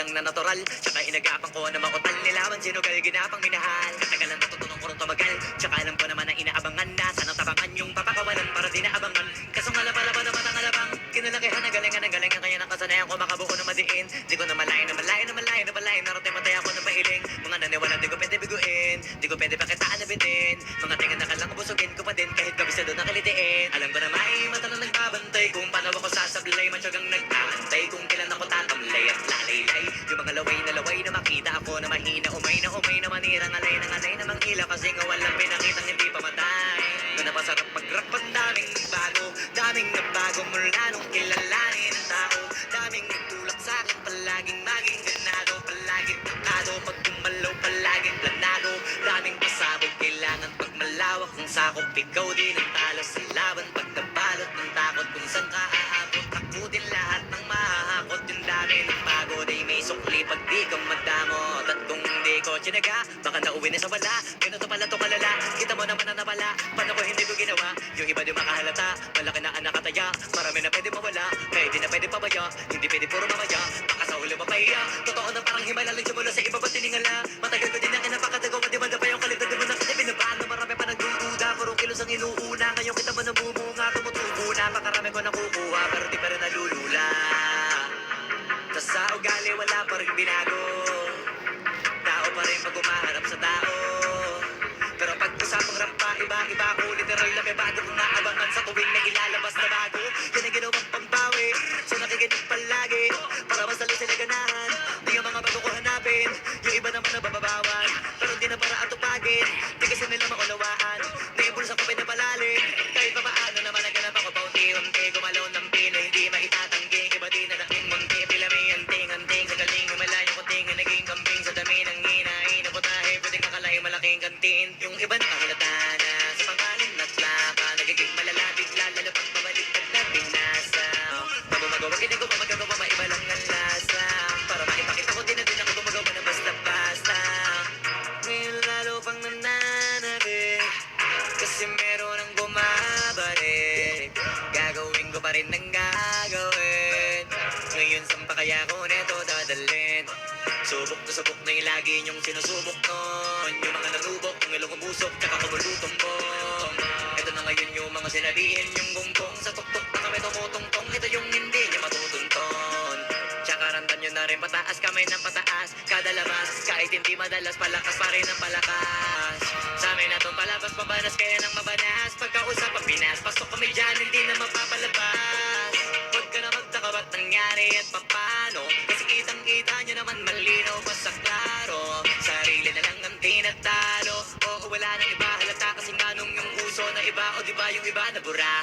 lang na natural. Tsaka inagapang ko na makutal, nilawan sinugal, ginapang minahal. Katagalan natutunan ko rin tumagal, tsaka alam ko naman na inaabangan na sanang tabangan yung papakawalan para di naabangan. Kasong alaba-laba naman ang alabang kinalakihan ng galingan kaya nakasanayan ko makabuo na madiin. Di ko na malayo na malayo na malayo na malayo narating matay ako ng pahiling. Mga naniwala di ko pwede biguin, di ko pwede pakitaan na bitin. Mga tinga na kalang busugin ko pa din kahit kabisado na kalitiin. Alam ko na may mata na nagbabantay kung paano ako sasablay. Matyagang nag-aantay kung kailan ako tatamlay at lalaylay. Yung mga laway na makita ako na mahina, umay na manirang alay na manghila. Kasi nga walang pinakitang hindi pamatay. Na napasarap mag-rock, daming bago, daming nagbago mula nung kilalanin ang tao. Daming nagtulak sa akin, palaging maging ganado, palaging takado, pag gumalaw palaging planado. Daming pasabog, kailangan pag malawak ng sakop, ikaw din ang talo sa laban. Pagkabalot ng takot kung saan ka aabot, takutin lahat ng mahahakot. Yung dami ng pagod ay may sukli pag di ka madamot. At kung hindi ko tinaga, baka nauwi na sa wala. Ganito pala to kalala, kita mo naman na nawala. Paano ko hindi ko ginawa, yung iba di makahalata. Malaki na anak kataya, marami na pwede mawala. Kaya di na pwede pabaya, hindi pwede puro mamaya. Baka sa huli mapahiya, totoo na parang himala lang siya mula sa iba ba tiningala. Matagal ko din na kinapakatagawa, di ba yung kalidad mo na kasi binabahan. Marami pa nagdududa, puro kilos ang inuuna. Ngayon kita mo nabumunga, tumutubo na. Pakarami ko nakukuha, pero di pa rin nalulula. Tas sa ugali wala pa rin binago, tao pa rin pag umaharap sa tao. Pero pag usapang rampa, iba-iba ko. Literal na may bago kong naabangan sa tuwing na ilalabas na bago. Yan ang ginawang pambawi, so nakikinig palagi para mas lalo sila ganahan. Di ang mga bago ko hanapin, yung iba naman nabababawan. Pero di na para atupagin, di kasi nila maunawaan. Naibulsa ko pinapalalim, kahit pa paano naman naganap ako paunti-unti. Gumalaw ng pino, hindi maitatanggi. Iba di na laking munti, pila may anting-anting. Sa galing, malayong kuting, naging kambing. Sa dami ng hinahin, naputahe, pwedeng kakalay, malaking kantin. Yung iba nakahalata na sa pangalan at laka. Nagiging malala, bigla, lalo pag pabaliktad na binasa. Magumagawa, hindi ko pa magagawa, maiba lang ang lasa. Para maipakita ko, di na din ako gumagawa na basta-basta. Ngayon lalo pang nananabik, kasi meron ang bumabalik. Gagawin ko pa rin ang gagawin. Ngayon saan pa kaya ko neto dadalhin? Subok na yung lagi niyong sinusubok nun. Yung mga narubok, yung ilong umusok, tsaka kumulutong bong. Ito na ngayon yung mga sinabihin, yung gunggong sa tuktok na kami tumutungtong. Ito yung hindi niya matutunton. Tsaka randan nyo na rin pataas, kamay ng pataas. Kada labas, kahit hindi madalas, palakas pa rin ang palakas. Sa amin na itong palabas, pabanas kaya nang mabanas. Pagkausap ang Pinas, pasok kami dyan, hindi na mapapalabas. Huwag ka na magtaka ba't nangyari at papano. Kasi kitang-kita nyo naman malinaw pa sa klaro. Sarili na lang ang tinatalo. Oo, wala nang iba halata kasi nga nung yung uso na iba. O diba yung iba na bura.